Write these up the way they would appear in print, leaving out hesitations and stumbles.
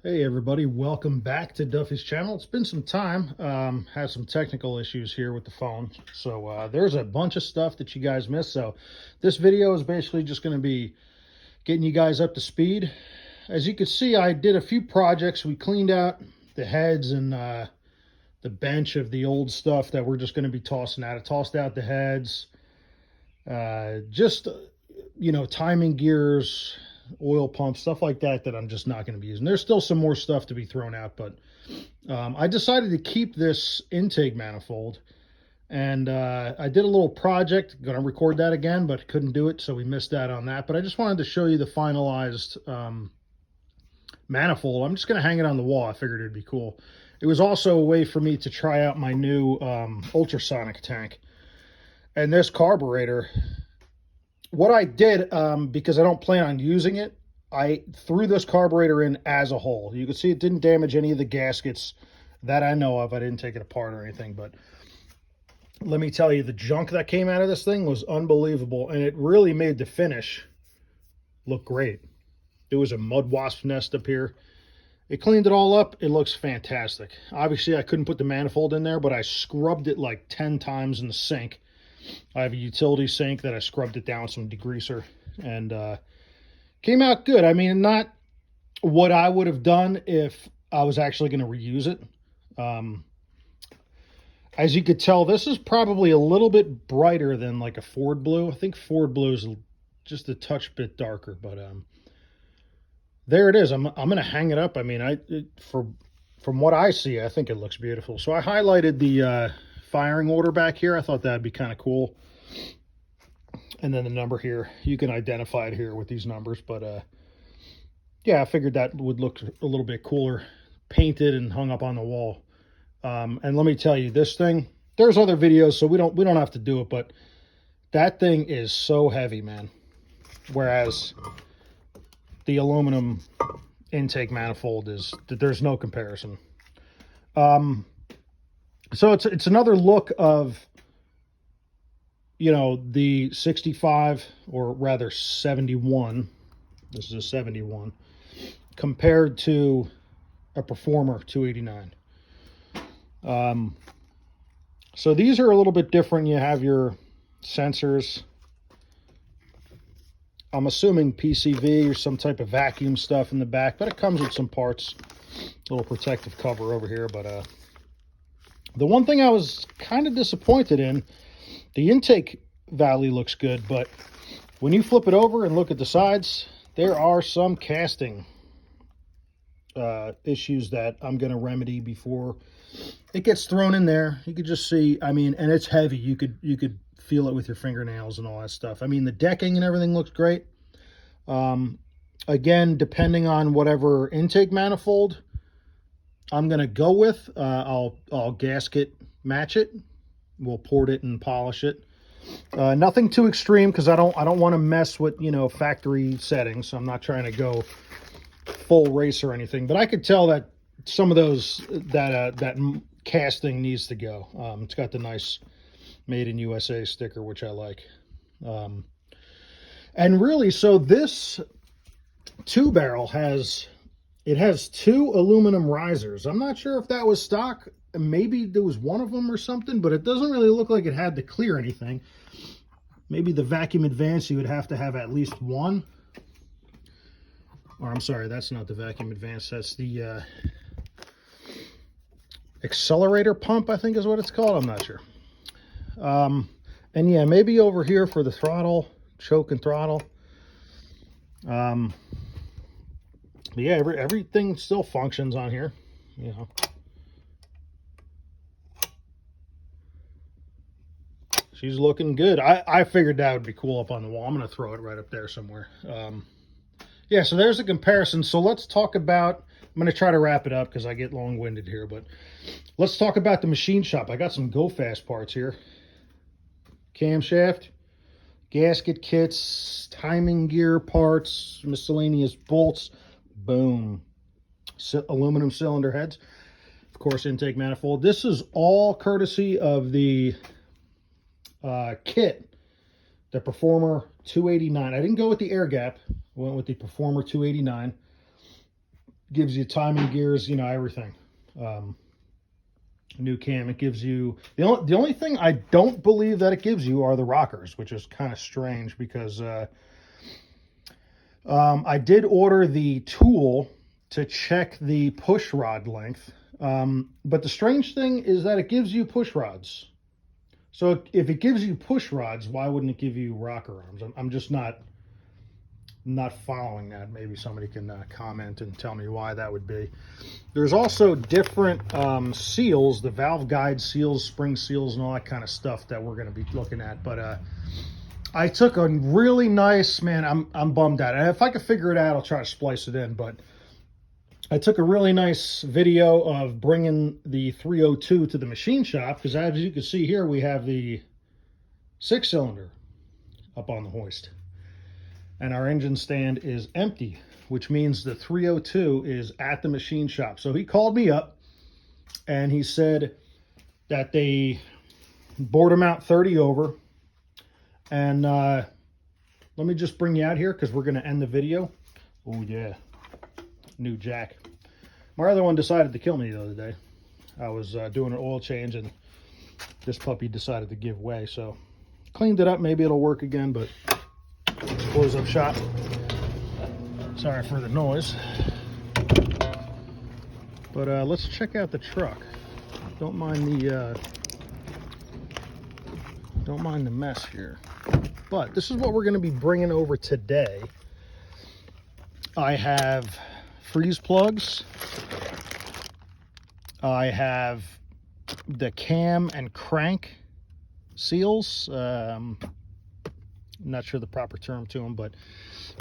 Hey everybody, welcome back to Duffy's channel. It's been some time. Had some technical issues here with the phone. So there's a bunch of stuff that you guys missed. So this video is basically just going to be getting you guys up to speed. As you can see, I did a few projects. We cleaned out the heads and the bench of the old stuff that we're just going to be tossing out. I tossed out the heads, timing gears, oil pumps, stuff like that I'm just not going to be using. There's still some more stuff to be thrown out, but I decided to keep this intake manifold, and I did a little project. Going to record that again, but couldn't do it, so we missed out on that. But I just wanted to show you the finalized manifold. I'm just going to hang it on the wall. I figured it'd be cool. It was also a way for me to try out my new ultrasonic tank. And this carburetor, what I did, because I don't plan on using it, I threw this carburetor in as a whole. You can see it didn't damage any of the gaskets that I know of. I didn't take it apart or anything, but let me tell you, the junk that came out of this thing was unbelievable, and it really made the finish look great. There was a mud wasp nest up here. It cleaned it all up. It looks fantastic. Obviously, I couldn't put the manifold in there, but I scrubbed it like 10 times in the sink. I have a utility sink that I scrubbed it down with some degreaser, and came out good. I mean, not what I would have done if I was actually going to reuse it. As you could tell, this is probably a little bit brighter than like a Ford blue. I think Ford blue is just a touch bit darker, but there it is. I'm going to hang it up. I mean, from what I see, I think it looks beautiful. So I highlighted the firing order back here. I thought that'd be kind of cool. And then the number here, you can identify it here with these numbers, but yeah, I figured that would look a little bit cooler painted and hung up on the wall. And let me tell you, this thing, there's other videos, so we don't have to do it, but that thing is so heavy, man. Whereas the aluminum intake manifold there's no comparison. So it's another look of, the 65, or rather 71. This is a 71 compared to a Performer 289. So these are a little bit different. You have your sensors. I'm assuming PCV or some type of vacuum stuff in the back, but it comes with some parts. A little protective cover over here, but the one thing I was kind of disappointed in, the intake valley looks good, but when you flip it over and look at the sides, there are some casting issues that I'm going to remedy before it gets thrown in there. You could just see, I mean, and it's heavy. You could feel it with your fingernails and all that stuff. I mean, the decking and everything looks great. Again, depending on whatever intake manifold I'm going to go with, I'll gasket match it. We'll port it and polish it. Nothing too extreme, because I don't want to mess with, factory settings. So I'm not trying to go full race or anything, but I could tell that some of those, that casting needs to go. It's got the nice Made in USA sticker, which I like. And really, so this 2-barrel has two aluminum risers. I'm not sure if that was stock. Maybe there was one of them or something, but it doesn't really look like it had to clear anything. Maybe the vacuum advance, you would have to have at least one. Or I'm sorry, that's not the vacuum advance. That's the accelerator pump, I think is what it's called. I'm not sure. And yeah, maybe over here for the throttle, choke and throttle. But yeah, everything still functions on here, She's looking good. I figured that would be cool up on the wall. I'm going to throw it right up there somewhere. Yeah, so there's a comparison. So let's talk about, I'm going to try to wrap it up because I get long-winded here, but let's talk about the machine shop. I got some Go Fast parts here. Camshaft, gasket kits, timing gear parts, miscellaneous bolts, boom. Aluminum cylinder heads, of course, intake manifold. This is all courtesy of the kit, the Performer 289. I didn't go with the air gap. I went with the Performer 289. Gives you timing gears, you know, everything. New cam. It gives you the only thing I don't believe that it gives you are the rockers, which is kind of strange because I did order the tool to check the push rod length, but the strange thing is that it gives you push rods. So if it gives you push rods, why wouldn't it give you rocker arms? I'm just not following that. Maybe somebody can comment and tell me why that would be. There's also different seals, the valve guide seals, spring seals, and all that kind of stuff that we're going to be looking at. But I took a really nice, man, I'm bummed out. And if I could figure it out, I'll try to splice it in. But I took a really nice video of bringing the 302 to the machine shop, because as you can see here, we have the 6-cylinder up on the hoist. And our engine stand is empty, which means the 302 is at the machine shop. So he called me up and he said that they bored him out 30 over. And let me just bring you out here because we're going to end the video. Oh yeah, new jack. My other one decided to kill me the other day. I was doing an oil change and this puppy decided to give way. So cleaned it up. Maybe it'll work again, but let's close up shop. Sorry for the noise. But let's check out the truck. Don't mind the mess here. But this is what we're going to be bringing over today. I have freeze plugs. I have the cam and crank seals. Not sure the proper term to them, but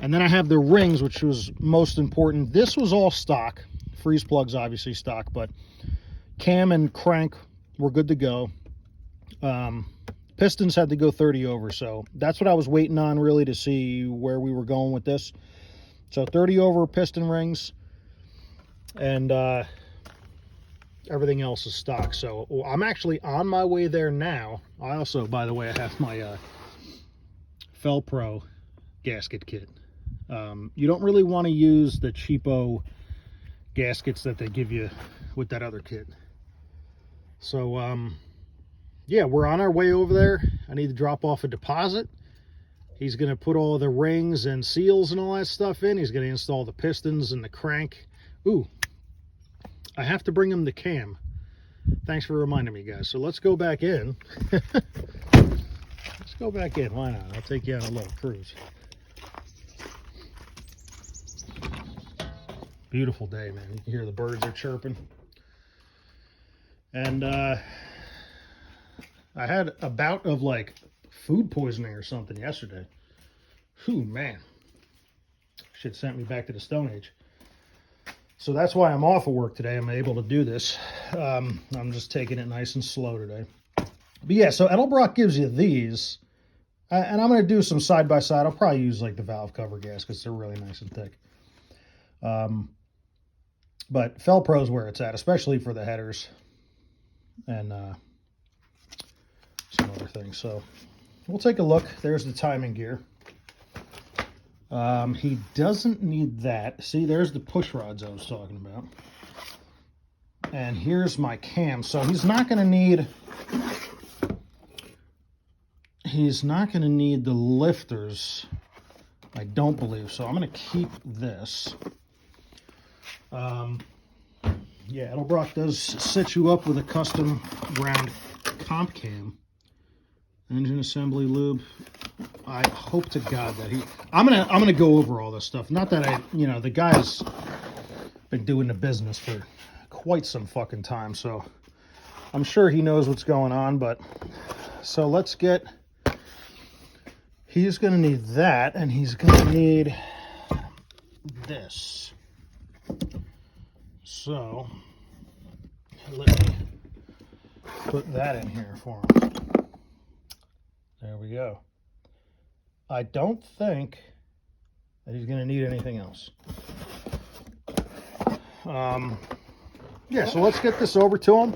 and then I have the rings, which was most important. This was all stock. Freeze plugs obviously stock, but cam and crank were good to go. Pistons had to go 30 over, so that's what I was waiting on really to see where we were going with this. So 30 over piston rings, and everything else is stock. So I'm actually on my way there now. I also, by the way, I have my Felpro gasket kit. You don't really want to use the cheapo gaskets that they give you with that other kit. So yeah, we're on our way over there. I need to drop off a deposit. He's going to put all the rings and seals and all that stuff in. He's going to install the pistons and the crank. Ooh, I have to bring him the cam. Thanks for reminding me, guys. So let's go back in. Let's go back in. Why not? I'll take you on a little cruise. Beautiful day, man. You can hear the birds are chirping. And I had a bout of like food poisoning or something yesterday. Whew, man. Shit sent me back to the Stone Age. So that's why I'm off of work today. I'm able to do this. I'm just taking it nice and slow today. But yeah, so Edelbrock gives you these. And I'm going to do some side-by-side. I'll probably use like the valve cover gaskets. They're really nice and thick. But Felpro is where it's at, especially for the headers and some other things. So we'll take a look. There's the timing gear. He doesn't need that. See, there's the push rods I was talking about. And here's my cam. So he's not going to need the lifters. I don't believe so. I'm going to keep this. Yeah, Edelbrock does set you up with a custom round comp cam. Engine assembly lube. I hope to God that I'm gonna go over all this stuff. Not that the guy's been doing the business for quite some fucking time, so I'm sure he knows what's going on. But so let's get. He's gonna need that, and he's gonna need this. So let me put that in here for him. There we go. I don't think that he's going to need anything else. Yeah, so let's get this over to him.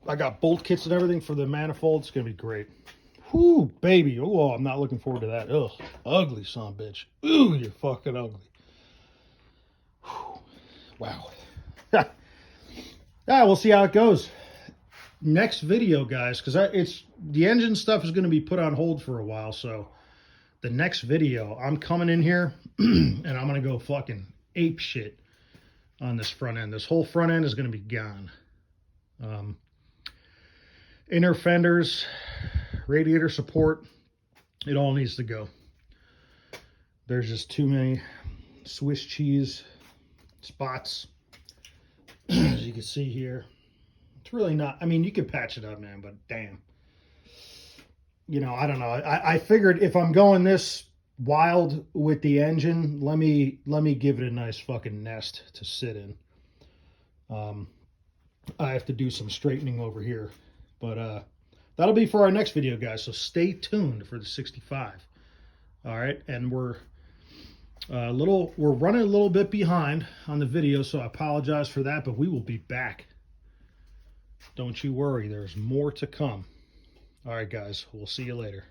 I got bolt kits and everything for the manifold. It's going to be great. Whoo, baby. Oh, I'm not looking forward to that. Ugh, ugly son of a bitch. Ooh, you're fucking ugly. Whew. Wow. We'll see how it goes. Next video, guys, because it's the engine stuff is going to be put on hold for a while. So the next video, I'm coming in here and I'm going to go fucking ape shit on this front end. This whole front end is going to be gone. Inner fenders, radiator support, it all needs to go. There's just too many Swiss cheese spots, as you can see here. It's really not, I mean, you could patch it up, man, but damn. You know, I don't know. I figured if I'm going this wild with the engine, let me give it a nice fucking nest to sit in. I have to do some straightening over here. But that'll be for our next video, guys. So stay tuned for the 65. All right, and we're running a little bit behind on the video, so I apologize for that, but we will be back. Don't you worry, there's more to come. All right, guys, we'll see you later.